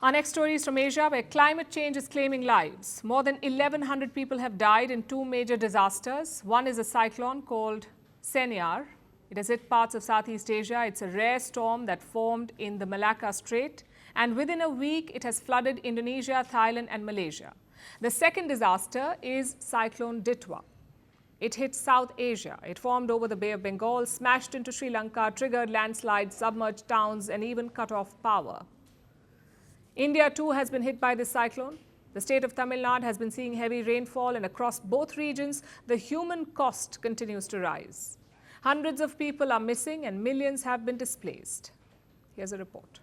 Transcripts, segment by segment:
Our next story is from Asia, where climate change is claiming lives. More than 1,100 people have died in two major disasters. One is a cyclone called Senyar. It has hit parts of Southeast Asia. It's a rare storm that formed in the Malacca Strait. And within a week, it has flooded Indonesia, Thailand and Malaysia. The second disaster is Cyclone Ditwah. It hit South Asia. It formed over the Bay of Bengal, smashed into Sri Lanka, triggered landslides, submerged towns and even cut off power. India too has been hit by this cyclone. The state of Tamil Nadu has been seeing heavy rainfall, and across both regions, the human cost continues to rise. Hundreds of people are missing and millions have been displaced. Here's a report.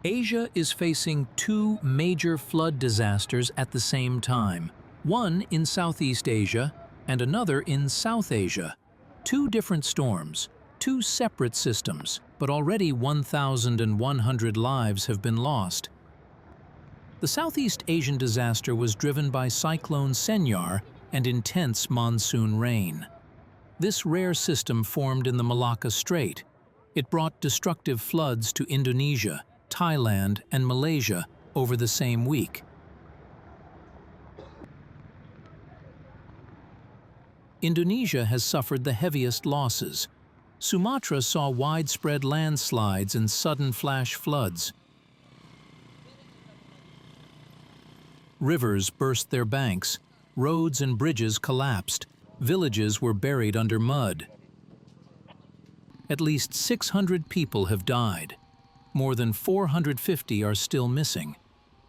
Asia is facing two major flood disasters at the same time. One in Southeast Asia and another in South Asia. Two different storms, two separate systems, but already 1,100 lives have been lost. The Southeast Asian disaster was driven by Cyclone Senyar and intense monsoon rain. This rare system formed in the Malacca Strait. It brought destructive floods to Indonesia, Thailand and Malaysia over the same week. Indonesia has suffered the heaviest losses. Sumatra saw widespread landslides and sudden flash floods. Rivers burst their banks, roads and bridges collapsed, villages were buried under mud. At least 600 people have died. More than 450 are still missing,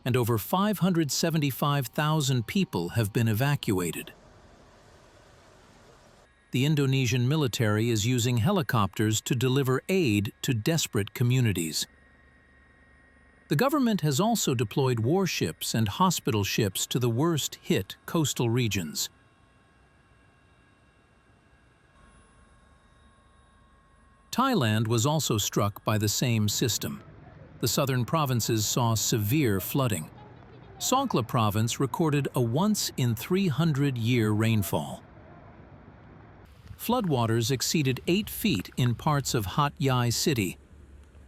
and over 575,000 people have been evacuated. The Indonesian military is using helicopters to deliver aid to desperate communities. The government has also deployed warships and hospital ships to the worst-hit coastal regions. Thailand was also struck by the same system. The southern provinces saw severe flooding. Songkhla province recorded a once-in-300-year rainfall. Floodwaters exceeded 8 feet in parts of Hat Yai city.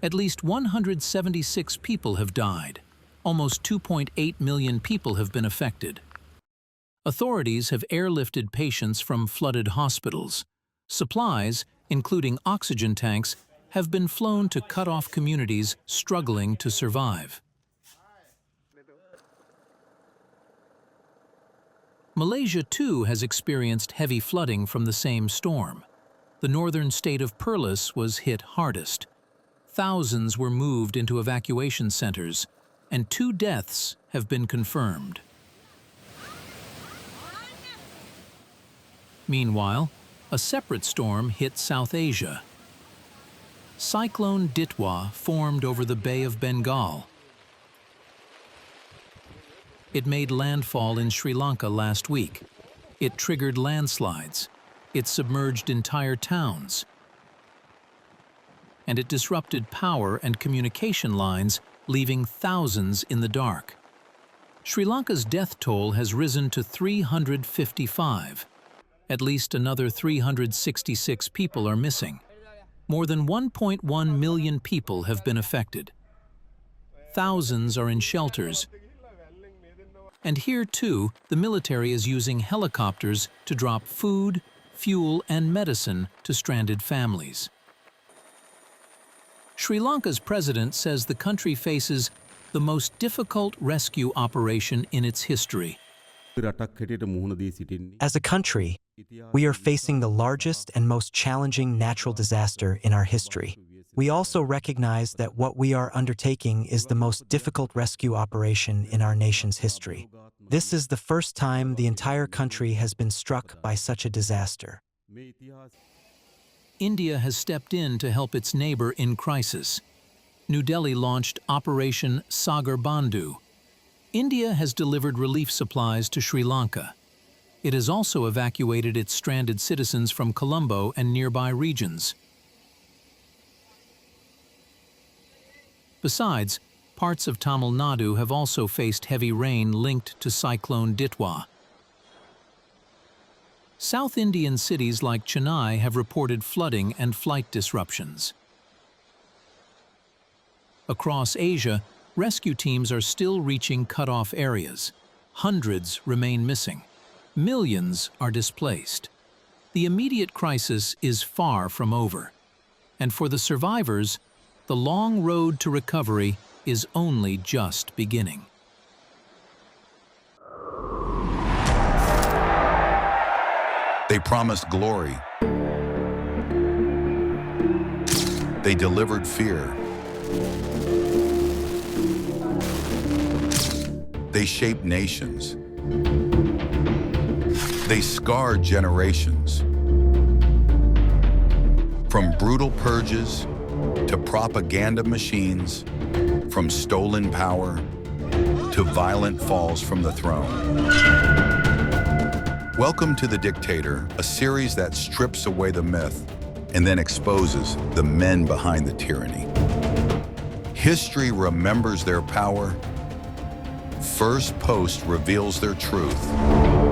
At least 176 people have died. Almost 2.8 million people have been affected. Authorities have airlifted patients from flooded hospitals. Supplies, including oxygen tanks, have been flown to cut off communities struggling to survive. Malaysia too has experienced heavy flooding from the same storm. The northern state of Perlis was hit hardest. Thousands were moved into evacuation centers, and 2 deaths have been confirmed. Meanwhile, a separate storm hit South Asia. Cyclone Ditwah formed over the Bay of Bengal. It made landfall in Sri Lanka last week. It triggered landslides. It submerged entire towns. And it disrupted power and communication lines, leaving thousands in the dark. Sri Lanka's death toll has risen to 355. At least another 366 people are missing. More than 1.1 million people have been affected. Thousands are in shelters. And here, too, the military is using helicopters to drop food, fuel, and medicine to stranded families. Sri Lanka's president says the country faces the most difficult rescue operation in its history. As a country, we are facing the largest and most challenging natural disaster in our history. We also recognize that what we are undertaking is the most difficult rescue operation in our nation's history. This is the first time the entire country has been struck by such a disaster. India has stepped in to help its neighbor in crisis. New Delhi launched Operation Sagar Bandhu. India has delivered relief supplies to Sri Lanka. It has also evacuated its stranded citizens from Colombo and nearby regions. Besides, parts of Tamil Nadu have also faced heavy rain linked to Cyclone Ditwah. South Indian cities like Chennai have reported flooding and flight disruptions. Across Asia, rescue teams are still reaching cut-off areas. Hundreds remain missing. Millions are displaced. The immediate crisis is far from over. And for the survivors, the long road to recovery is only just beginning. They promised glory. They delivered fear. They shaped nations. They scarred generations. From brutal purges to propaganda machines, from stolen power to violent falls from the throne. Welcome to The Dictator, a series that strips away the myth and then exposes the men behind the tyranny. History remembers their power. Firstpost reveals their truth.